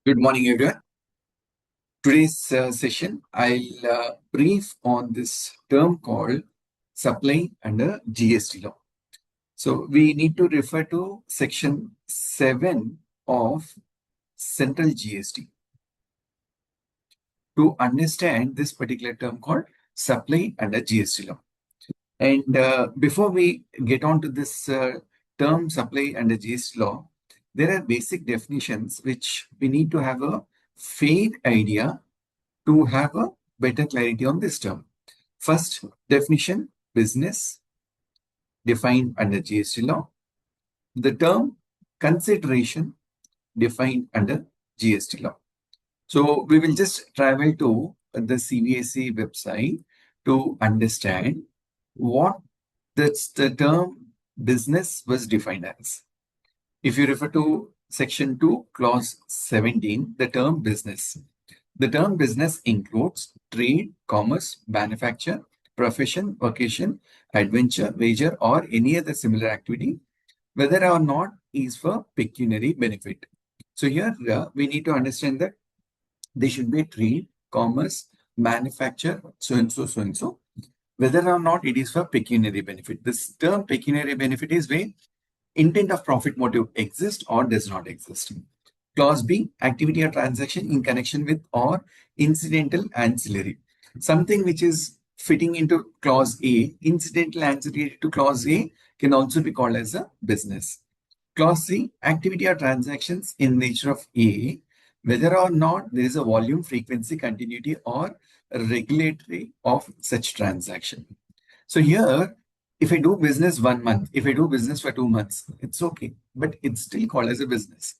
Good morning, everyone. Today's session, I'll brief on this term called supply under GST law. So we need to refer to section 7 of Central GST to understand this particular term called supply under GST law. And before we get on to this term supply under GST law, there are basic definitions which we need to have a fair idea to have a better clarity on this term. First definition, business defined under GST law. The term consideration defined under GST law. So we will just travel to the CBSE website to understand what the term business was defined as. If you refer to section 2, clause 17, the term business. The term business includes trade, commerce, manufacture, profession, vocation, adventure, wager, or any other similar activity, whether or not is for pecuniary benefit. So here we need to understand that they should be trade, commerce, manufacture, so and so, so and so, whether or not it is for pecuniary benefit. This term pecuniary benefit is where intent of profit motive exists or does not exist. Clause B, activity or transaction in connection with or incidental ancillary. Something which is fitting into clause A, incidental ancillary to clause A can also be called as a business. Clause C, activity or transactions in nature of A, whether or not there is a volume, frequency, continuity, or regulatory of such transaction. So here, if I do business 1 month, if I do business for 2 months, it's okay, but it's still called as a business.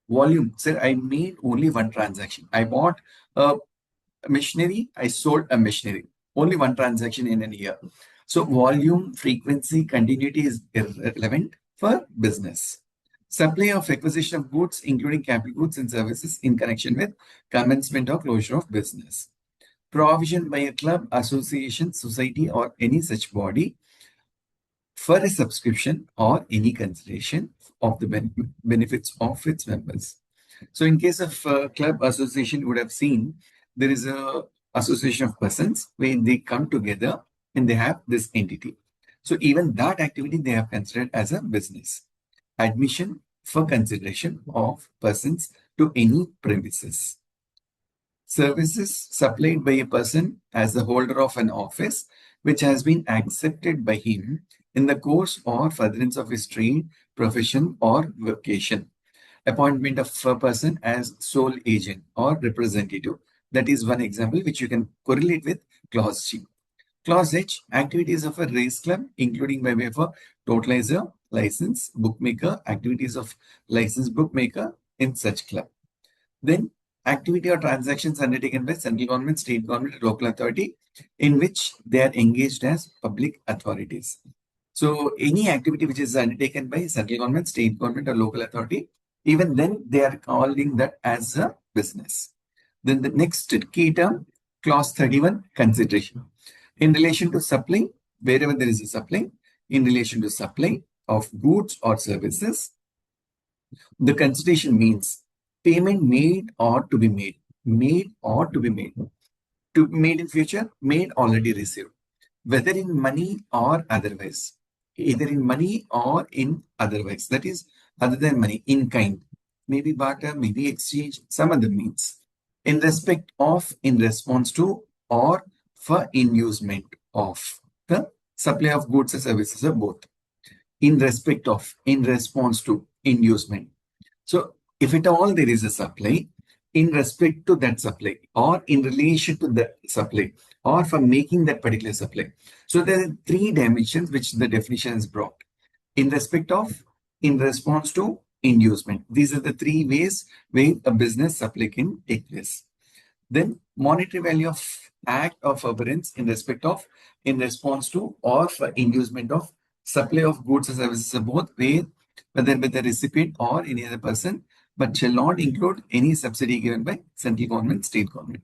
Volume, sir, I made only one transaction. I bought a machinery, I sold a machinery. Only one transaction in a year. So volume, frequency, continuity is irrelevant for business. Supply of acquisition of goods, including capital goods and services in connection with commencement or closure of business. Provision by a club, association, society, or any such body for a subscription or any consideration of the benefits of its members. So in case of club association, you would have seen there is a association of persons where they come together and they have this entity. So even that activity they have considered as a business. Admission for consideration of persons to any premises. Services supplied by a person as the holder of an office which has been accepted by him in the course or furtherance of his trade, profession, or vocation. Appointment of a person as sole agent or representative. That is one example which you can correlate with clause G. Clause H, activities of a race club, including by way of a totalizer, license, bookmaker, activities of licensed bookmaker in such club. Then activity or transactions undertaken by central government, state government, local authority in which they are engaged as public authorities. So any activity which is undertaken by central government, state government, or local authority, even then they are calling that as a business. Then the next key term, clause 31, consideration. In relation to supply, wherever there is a supply, in relation to supply of goods or services, the consideration means payment made or to be made. Made or to be made. To be made in future, made already received. Whether in money or otherwise. Either in money or in otherwise. That is, other than money, in kind. Maybe barter, maybe exchange, some other means. In respect of, in response to, or for inducement of the supply of goods or services or both. In respect of, in response to, inducement. So if at all there is a supply, in respect to that supply or in relation to the supply or for making that particular supply. So there are 3 dimensions which the definition is brought. In respect of, in response to, inducement. These are the 3 ways where a business supply can take place. Then monetary value of act of occurrence in respect of, in response to, or for inducement of supply of goods or services of both way, whether by the recipient or any other person, but shall not include any subsidy given by central government, state government.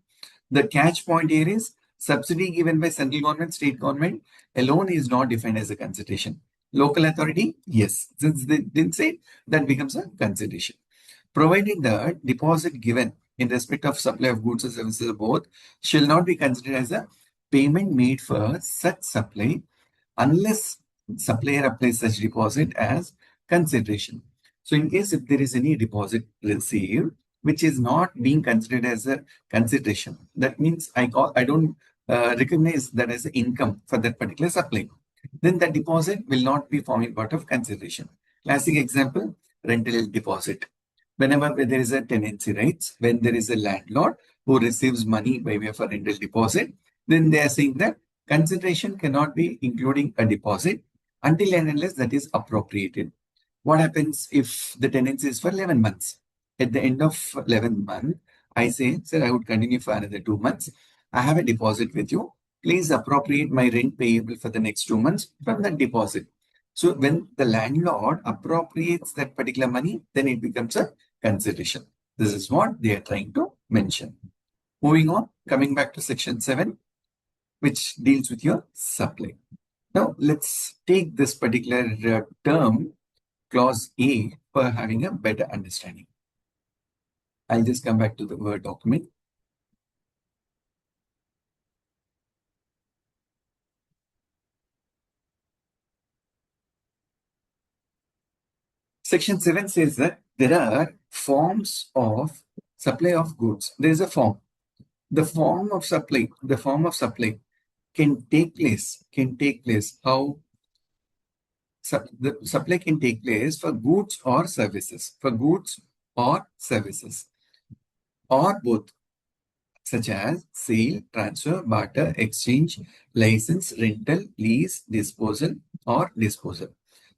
The catch point here is subsidy given by central government, state government alone is not defined as a consideration. Local authority, yes. Since they didn't say it, that becomes a consideration. provided the deposit given in respect of supply of goods or services or both shall not be considered as a payment made for such supply unless supplier applies such deposit as consideration. So in case if there is any deposit received which is not being considered as a consideration, that means I don't recognize that as income for that particular supply, then the deposit will not be forming part of consideration. Classic example, rental deposit. Whenever there is a tenancy rights, when there is a landlord who receives money by way of a rental deposit, then they are saying that consideration cannot be including a deposit until and unless that is appropriated. What happens if the tenancy is for 11 months? At the end of 11th month, I say, sir, I would continue for another 2 months. I have a deposit with you. Please appropriate my rent payable for the next 2 months from that deposit. So when the landlord appropriates that particular money, then it becomes a consideration. This is what they are trying to mention. Moving on, coming back to section 7, which deals with your supply. Now, let's take this particular term, clause A, for having a better understanding. I'll just come back to the Word document. Section 7 says that there are forms of supply of goods. There is a form. The form of supply can take place. How? The supply can take place for goods or services. Or both, such as sale, transfer, barter, exchange, license, rental, lease, disposal, or disposal.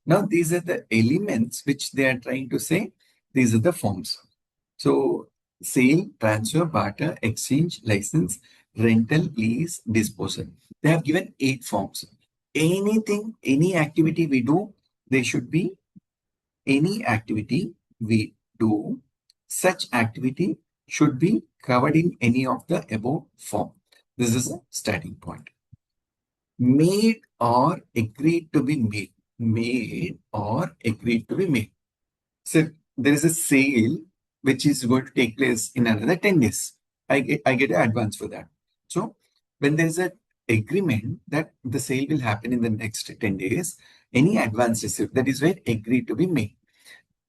Now, these are the elements which they are trying to say. These are the forms. So, sale, transfer, barter, exchange, license, rental, lease, disposal. They have given 8 forms. Anything, any activity we do, there should be any activity we do, such activity should be covered in any of the above form. This is a starting point. Made or agreed to be made. Made or agreed to be made. So there is a sale which is going to take place in another 10 days. I get an advance for that. So when there is an agreement that the sale will happen in the next 10 days, any advance received, that is where agreed to be made.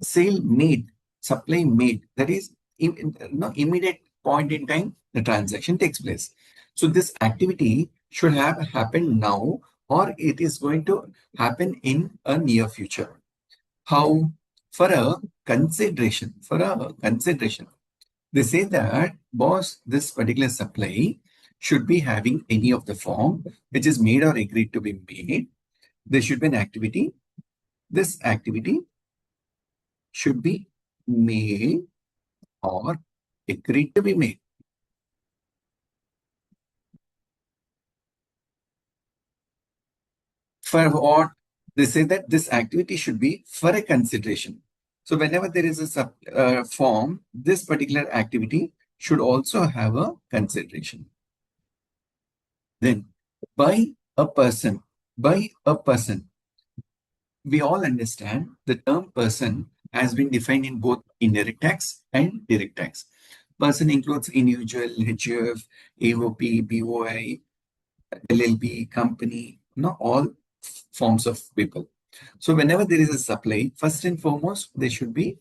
Sale made, supply made, that is immediate point in time the transaction takes place. So this activity should have happened now, or it is going to happen in a near future. How? For a consideration, they say that, boss, this particular supply should be having any of the form which is made or agreed to be made. There should be an activity. This activity should be made or agreed to be made. For what? They say that this activity should be for a consideration. So whenever there is a form, this particular activity should also have a consideration. Then by a person, we all understand the term person has been defined in both indirect tax and direct tax. Person includes individual, HUF, AOP, BOI, LLP, company, all forms of people. So whenever there is a supply, first and foremost, there should be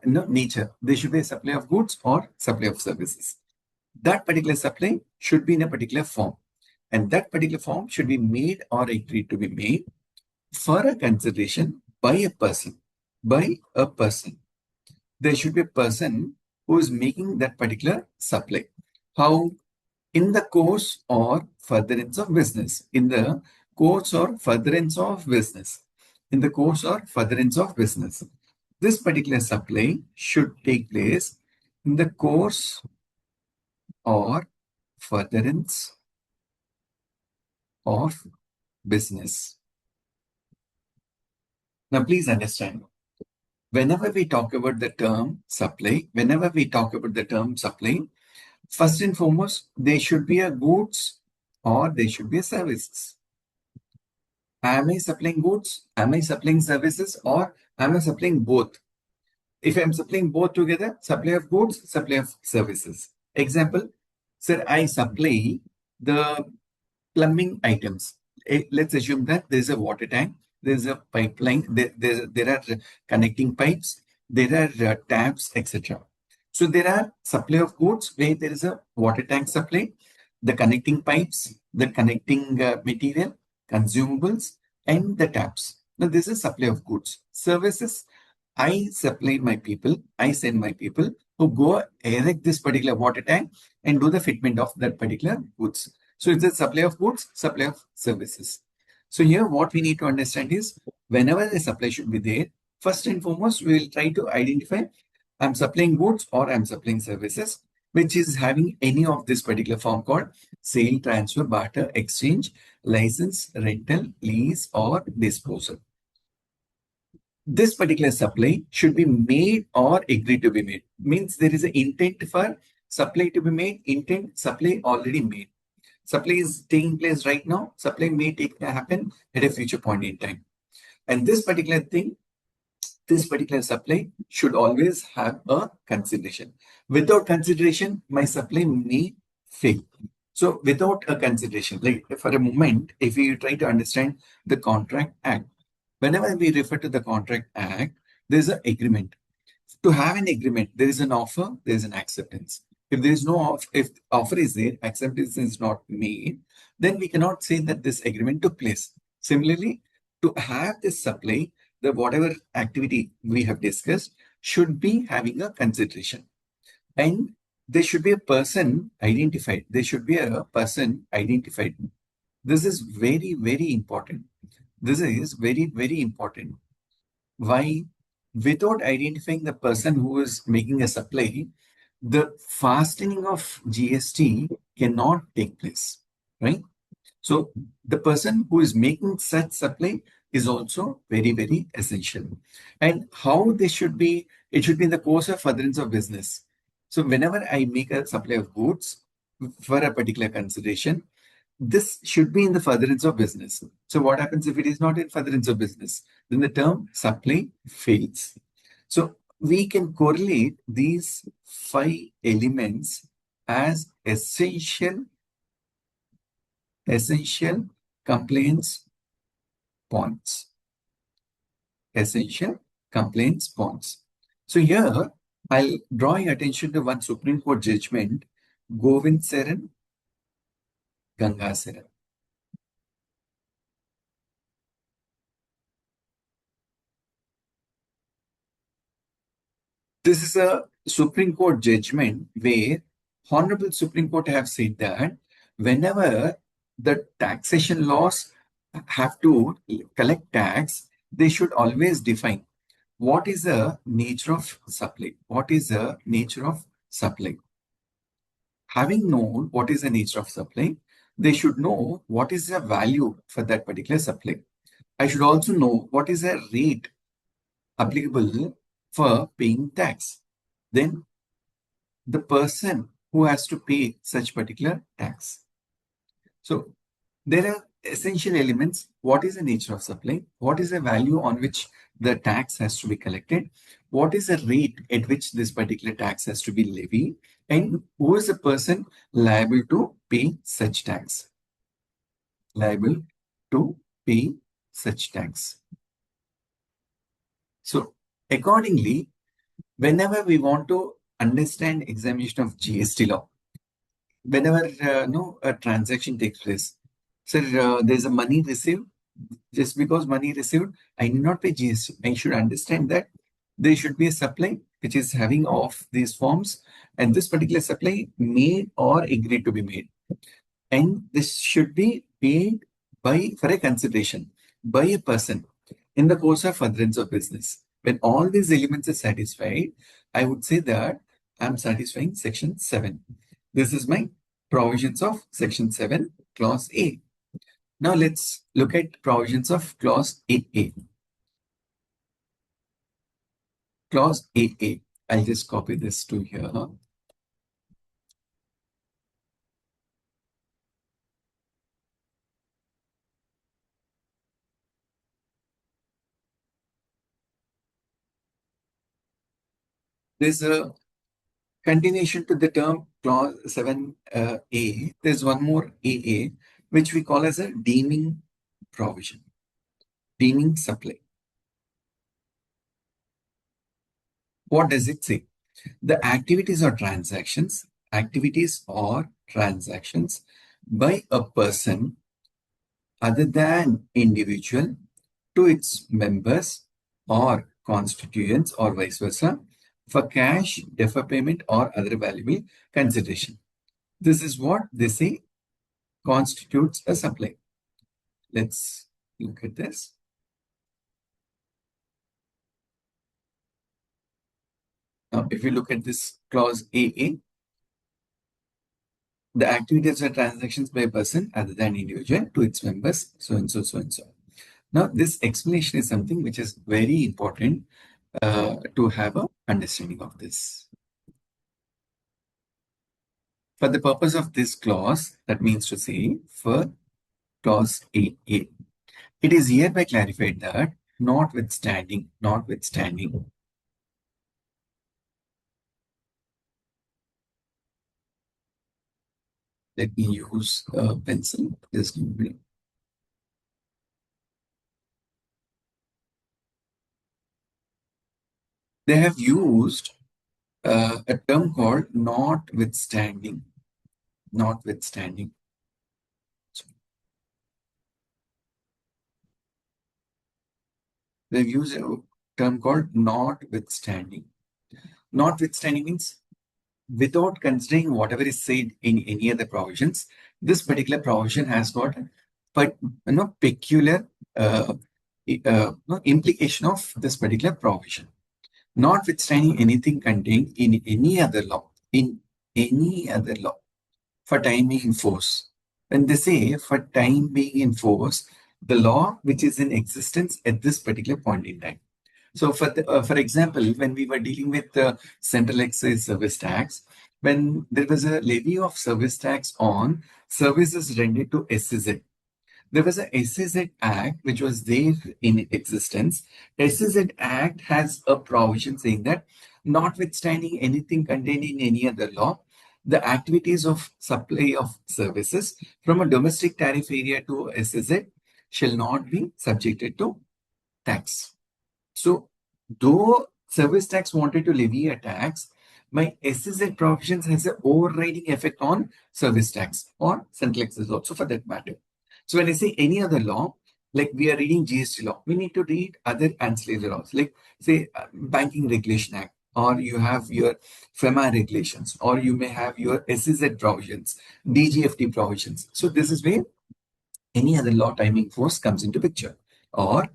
nature. There should be a supply of goods or supply of services. That particular supply should be in a particular form. And that particular form should be made or agreed to be made for a consideration by a person. There should be a person who is making that particular supply. How? In the course or furtherance of business. This particular supply should take place in the course or furtherance of business. Now, please understand, whenever we talk about the term supply, first and foremost, there should be a goods or there should be a services. Am I supplying goods? Am I supplying services? Or am I supplying both? if I'm supplying both together, supply of goods, supply of services. Example, sir, I supply the plumbing items. Let's assume that there's a water tank, there's a pipeline, there are connecting pipes, there are taps, etc. So there are supply of goods where there is a water tank supply, the connecting pipes, the connecting material, consumables, and the taps. Now this is supply of goods. Services, I supply my people, I send my people who go erect this particular water tank and do the fitment of that particular goods. So it's a supply of goods, supply of services. So here what we need to understand is whenever the supply should be there, first and foremost, we will try to identify I'm supplying goods or I'm supplying services, which is having any of this particular form called sale, transfer, barter, exchange, license, rental, lease, or disposal. This particular supply should be made or agreed to be made. Means there is an intent for supply to be made, intent supply already made. Supply is taking place right now. Supply may happen at a future point in time. And this particular thing, this particular supply should always have a consideration. Without consideration, my supply may fail. So without a consideration, like for a moment, if you try to understand the Contract Act, whenever we refer to the Contract Act, there's an agreement. To have an agreement, there is an offer, there is an acceptance. If there is no offer, if offer is there, acceptance is not made, then we cannot say that this agreement took place. Similarly, to have this supply, the whatever activity we have discussed should be having a consideration. And there should be a person identified. There should be a person identified. This is very, very important. This is very, very important. Why? Without identifying the person who is making a supply, the fastening of GST cannot take place, right? So the person who is making such supply is also very, very essential. And how this should be, it should be in the course of furtherance of business. So whenever I make a supply of goods for a particular consideration, this should be in the furtherance of business. So what happens if it is not in furtherance of business? Then the term supply fails. So we can correlate these 5 elements as essential compliance points. Essential compliance points. So here I'll draw your attention to one Supreme Court judgment, Govind Saran, Gangasaran. This is a Supreme Court judgment where Honorable Supreme Court have said that whenever the taxation laws have to collect tax, they should always define what is the nature of supply. What is the nature of supply? Having known what is the nature of supply, they should know what is the value for that particular supply. I should also know what is the rate applicable for paying tax. Then the person who has to pay such particular tax. So there are essential elements. What is the nature of supply? What is the value on which the tax has to be collected? What is the rate at which this particular tax has to be levied? And who is the person liable to pay such tax? Liable to pay such tax. So accordingly, whenever we want to understand examination of GST law, whenever a transaction takes place, so there's a money received. Just because money received, I need not pay GST. I should understand that there should be a supply which is having of these forms, and this particular supply made or agreed to be made, and this should be paid by for a consideration by a person in the course of furtherance of business. When all these elements are satisfied, I would say that I'm satisfying Section 7. This is my provisions of Section 7, Clause A. Now let's look at provisions of Clause AA. Clause AA. I'll just copy this to here. There's a continuation to the term clause 7A. There's one more AA, which we call as a deeming provision, deeming supply. What does it say? The activities or transactions by a person other than individual to its members or constituents or vice versa for cash, defer payment or other valuable consideration. This is what they say constitutes a supply. Let's look at this. Now, if you look at this clause AA, the activities or transactions by a person other than individual to its members, so and so, so and so. Now, this explanation is something which is very important to have an understanding of this. For the purpose of this clause, that means to say for clause 8a, it is hereby clarified that notwithstanding, let me use a pencil. Just give me. They have used a term called notwithstanding. Notwithstanding. They've used a term called notwithstanding. Notwithstanding means without considering whatever is said in any other provisions, this particular provision has got peculiar implication of this particular provision. Notwithstanding anything contained in any other law, for time being in force. When they say for time being in force, the law which is in existence at this particular point in time. So, for example, when we were dealing with the central excise service tax, when there was a levy of service tax on services rendered to SEZ, there was a SEZ Act which was there in existence. SEZ Act has a provision saying that notwithstanding anything contained in any other law, the activities of supply of services from a domestic tariff area to SEZ shall not be subjected to tax. So, though service tax wanted to levy a tax, my SEZ provisions has an overriding effect on service tax or central excise also for that matter. So when I say any other law, like we are reading GST law, we need to read other ancillary laws, like say Banking Regulation Act, or you have your FEMA regulations, or you may have your SEZ provisions, DGFT provisions. So this is where any other law timing force comes into picture, or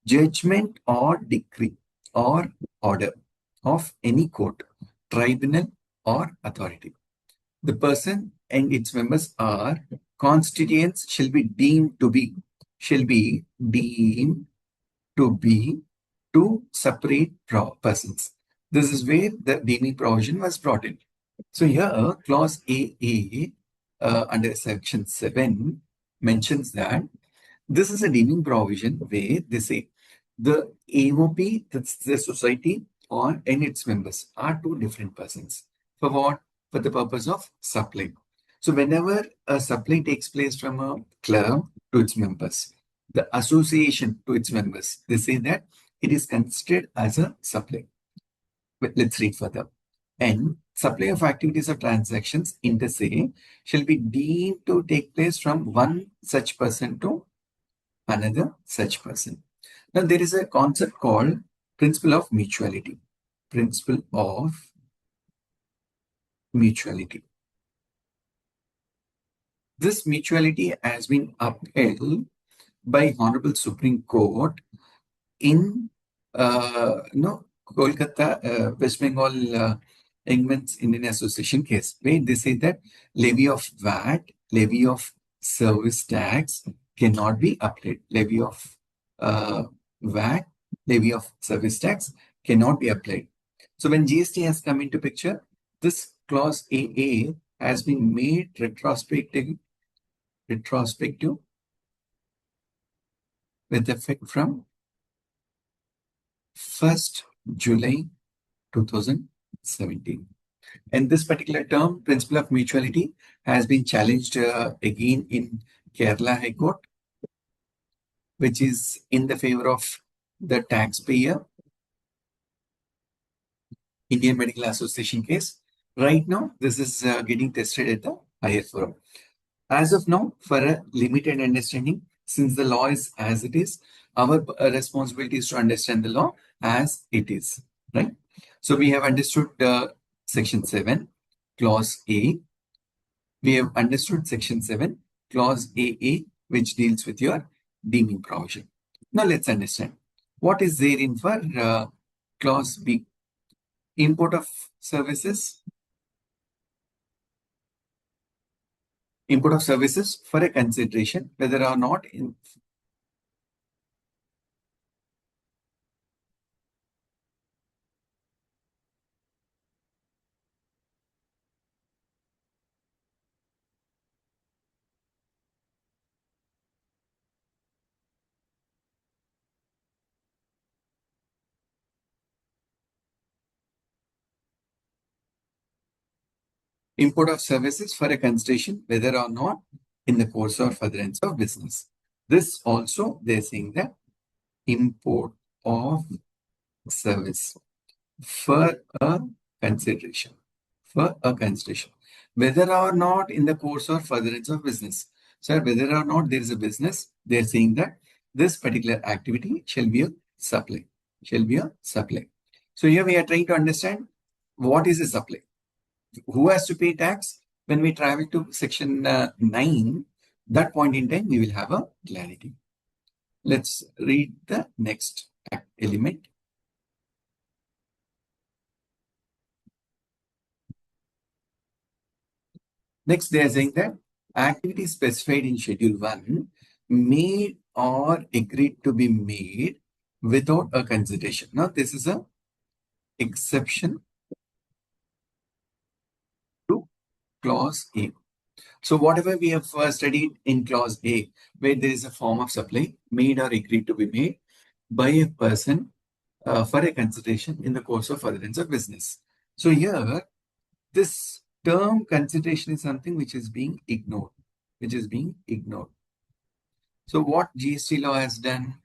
judgment or decree or order of any court, tribunal or authority. The person and its members are constituents shall be deemed to be two separate persons. This is where the deeming provision was brought in. So here clause AA under section 7 mentions that this is a deeming provision where they say the AOP, that's the society, or and its members are two different persons. For what? For the purpose of supply. So whenever a supply takes place from a club to its members, the association to its members, they say that it is considered as a supply. But let's read further. And supply of activities or transactions inter se shall be deemed to take place from one such person to another such person. Now, there is a concept called principle of mutuality. Principle of mutuality. This mutuality has been upheld by Honorable Supreme Court in Kolkata, West Bengal Engman's Indian Association case, where they say that levy of VAT, levy of service tax cannot be applied. Levy of VAT, levy of service tax cannot be applied. So when GST has come into picture, this clause AA has been made retrospective with effect from 1st July 2017. And this particular term, principle of mutuality, has been challenged again in Kerala High Court, which is in the favor of the taxpayer, Indian Medical Association case. Right now, this is getting tested at the higher forum. As of now, for a limited understanding, since the law is as it is, our responsibility is to understand the law as it is, right? So we have understood Section 7, Clause A. We have understood Section 7, Clause AA, which deals with your deeming provision. Now let's understand what is there in for Clause B. Import of services. Import of services for a consideration, whether or not in import of services for a consideration, whether or not in the course or furtherance of business. This also, they're saying that import of service for a consideration, whether or not in the course or furtherance of business. So whether or not there is a business, they're saying that this particular activity shall be a supply, So here we are trying to understand what is a supply. Who has to pay tax? When we travel to section 9, that point in time, we will have a clarity. Let's read the next element. Next, they are saying that activities specified in Schedule 1 made or agreed to be made without a consideration. Now, this is a exception to Clause A. So whatever we have studied in Clause A, where there is a form of supply made or agreed to be made by a person for a consideration in the course of furtherance of business. So here, this term consideration is something which is being ignored, So what GST law has done?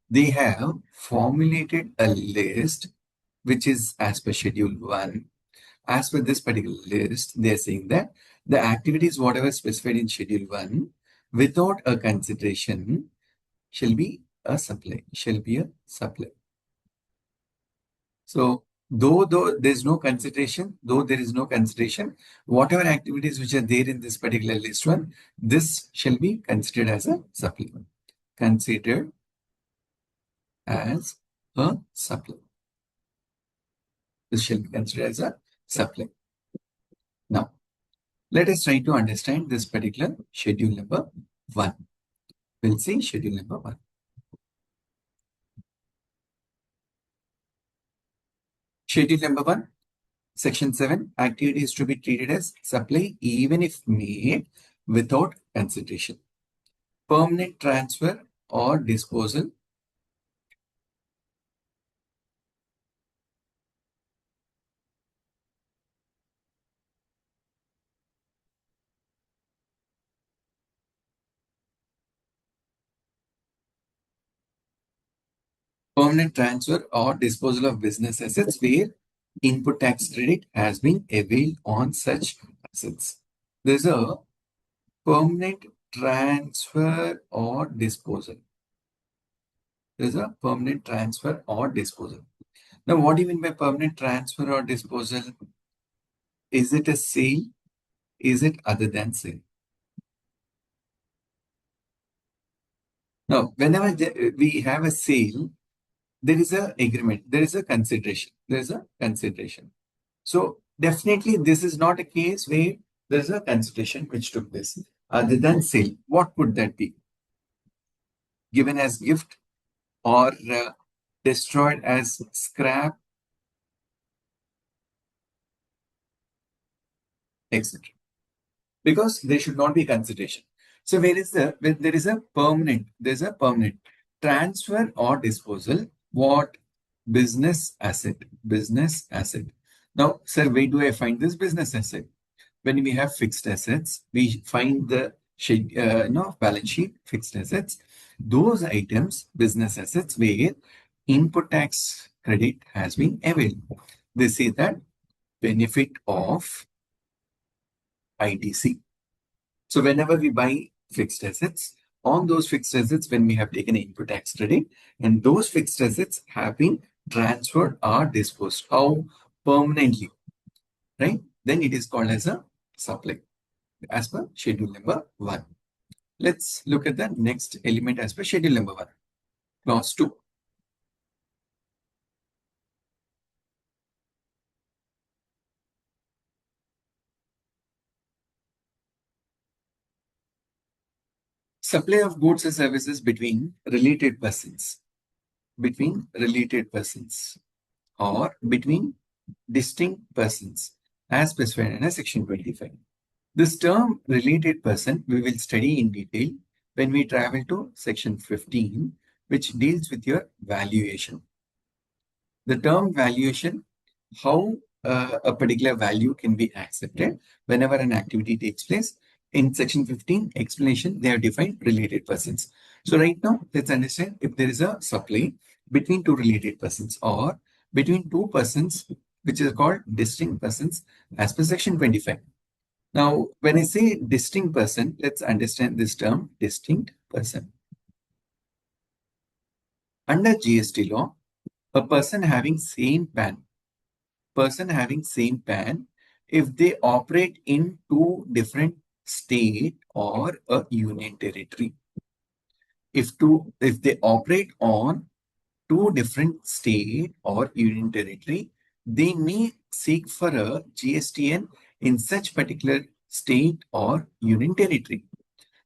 They have formulated a list which is as per Schedule 1. As per this particular list, they are saying that the activities, whatever specified in Schedule 1, without a consideration, shall be a supply, So, though there is no consideration, whatever activities which are there in this particular list one, this shall be considered as a supplement. Considered as a supplement. This shall be considered as a supplement. Now, let us try to understand this particular schedule number 1. We'll see schedule number 1. Schedule number 1, Section 7, activities to be treated as supply even if made without consideration. Permanent transfer or disposal. Permanent transfer or disposal of business assets where input tax credit has been availed on such assets. There's a permanent transfer or disposal. Now, what do you mean by permanent transfer or disposal? Is it a sale? Is it other than sale? Now, whenever we have a sale, there is an agreement, there is a consideration. So definitely this is not a case where there is a consideration which took place other than sale. What could that be? Given as gift or destroyed as scrap, etc. Because there should not be consideration. So when there is a permanent transfer or disposal, what business asset, business asset. Now, sir, where do I find this business asset? When we have fixed assets, we find the balance sheet, fixed assets. Those items, business assets, where input tax credit has been availed. They say that benefit of ITC. So whenever we buy fixed assets, on those fixed assets, when we have taken input tax credit, and those fixed assets have been transferred or disposed, how permanently, right? Then it is called as a supply, as per schedule number 1. Let's look at the next element as per schedule number 1. Clause 2. Supply of goods and services between related persons. Between related persons or between distinct persons as specified in section 25. This term related person we will study in detail when we travel to section 15, which deals with your valuation. The term valuation, how a particular value can be accepted whenever an activity takes place. In section 15 explanation, they have defined related persons. So right now, let's understand if there is a supply between two related persons or between two persons, which is called distinct persons as per section 25. Now, when I say distinct person, let's understand this term distinct person. Under GST law, a person having same PAN, if they operate in two different state or a union territory, if they operate on two different state or union territory, they may seek for a GSTN in such particular state or union territory.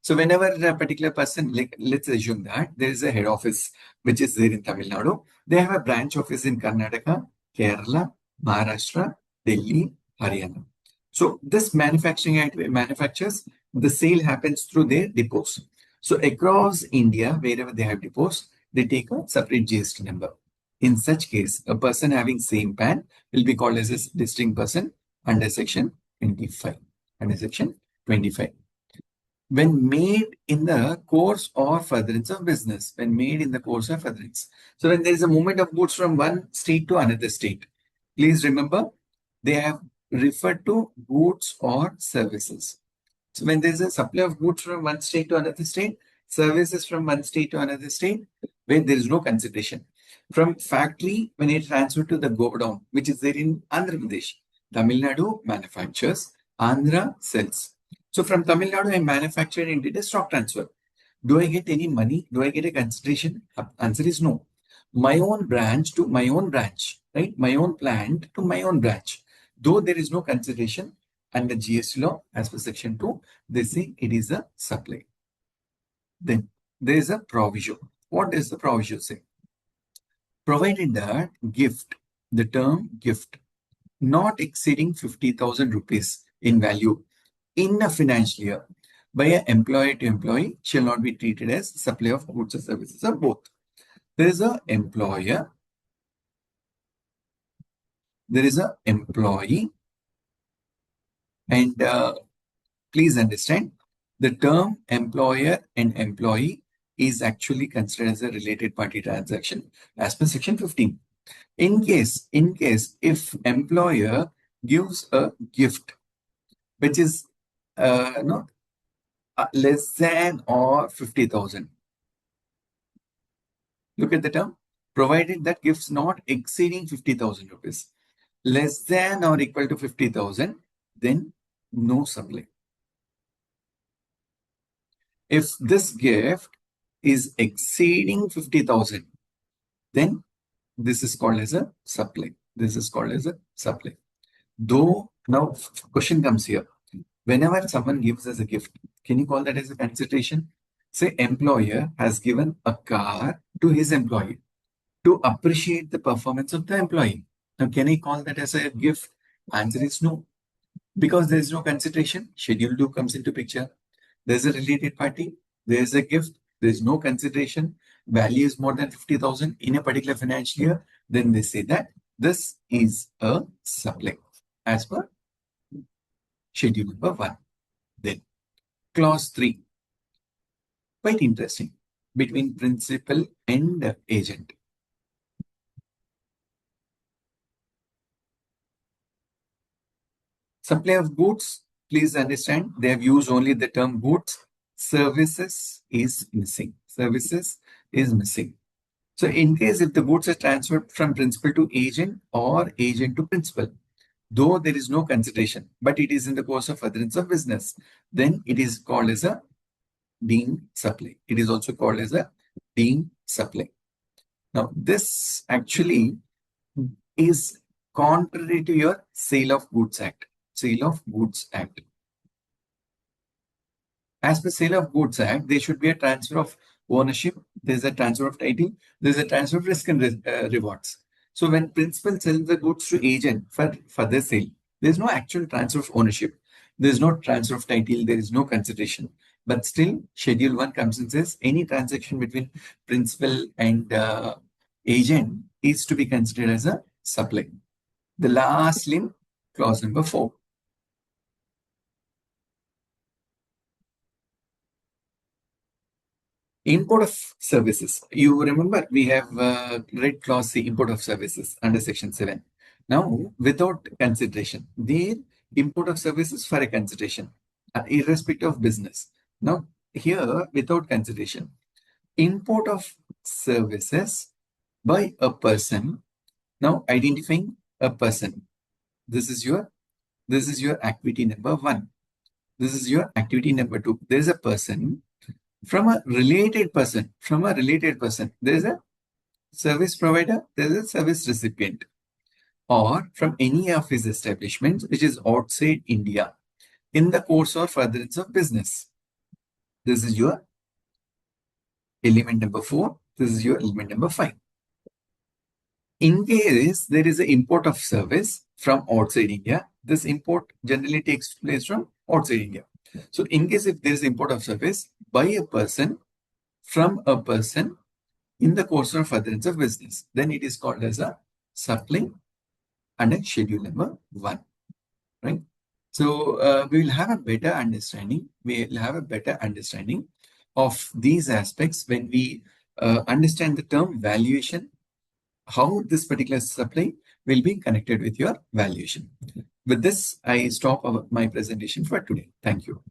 So whenever a particular person, like let's assume that there is a head office which is there in Tamil Nadu, they have a branch office in Karnataka, Kerala, Maharashtra, Delhi, Haryana. So this manufactures, the sale happens through their depots. So across India, wherever they have depots, they take a separate GST number. In such case, a person having same PAN will be called as a distinct person under section 25. Under section 25. When made in the course or furtherance of business, when made in the course or furtherance. So when there is a movement of goods from one state to another state, please remember they have referred to goods or services. So when there is a supply of goods from one state to another state, services from one state to another state, where there is no consideration. From factory, when it transferred to the godown, which is there in Andhra Pradesh, Tamil Nadu manufactures, Andhra sells. So from Tamil Nadu, I manufactured and did a stock transfer. Do I get any money? Do I get a consideration? Answer is no. My own branch to my own branch, right? My own plant to my own branch. Though there is no consideration under GST law, as per section 2, they say it is a supply. Then there is a provision. What does the provision say? Provided that gift, the term gift, not exceeding 50,000 rupees in value in a financial year by an employer to employee shall not be treated as supply of goods or services or both. There is an employer, there is an employee, and please understand the term employer and employee is actually considered as a related party transaction as per section 15. In case if employer gives a gift which is less than or 50,000. Look at the term. Provided that gifts not exceeding 50,000 rupees, less than or equal to 50,000, then no supply. If this gift is exceeding 50,000, then this is called as a supply. This is called as a supply. Though, now question comes here. Whenever someone gives us a gift, can you call that as a consideration? Say employer has given a car to his employee to appreciate the performance of the employee. Now, can I call that as a gift? Answer is no. Because there is no consideration, Schedule 2 comes into picture. There's a related party, there's a gift, there's no consideration, value is more than 50,000 in a particular financial year, then they say that this is a supply as per schedule number 1. Then clause 3, quite interesting, between principal and agent. Supply of goods, please understand, they have used only the term goods. Services is missing. Services is missing. So in case if the goods are transferred from principal to agent or agent to principal, though there is no consideration, but it is in the course of furtherance of business, then it is called as a deemed supply. It is also called as a deemed supply. Now, this actually is contrary to your Sale of Goods Act. Sale of Goods Act. As per Sale of Goods Act, there should be a transfer of ownership. There's a transfer of title. There's a transfer of risk and rewards. So when principal sells the goods to agent for the sale, there's no actual transfer of ownership. There's no transfer of title. There is no consideration. But still, Schedule 1 comes and says any transaction between principal and agent is to be considered as a supply. The last limb, clause number 4. Import of services. You remember we have read clause C, import of services under section 7. Now, without consideration, the import of services for a consideration, irrespective of business. Now, here, without consideration, import of services by a person. Now, identifying a person. This is your activity number 1. This is your activity number 2. There is a person. From a related person, there is a service provider, there is a service recipient, or from any of his establishments which is outside India in the course or furtherance of business. This is your element number 4. This is your element number 5. In case there is an import of service from outside India, this import generally takes place from outside India. So in case if there is import of service by a person, from a person in the course of furtherance of business, then it is called as a supply under schedule number 1, right? So we will have a better understanding. We will have a better understanding of these aspects when we understand the term valuation, how this particular supply will be connected with your valuation. With this, I stop my presentation for today. Thank you.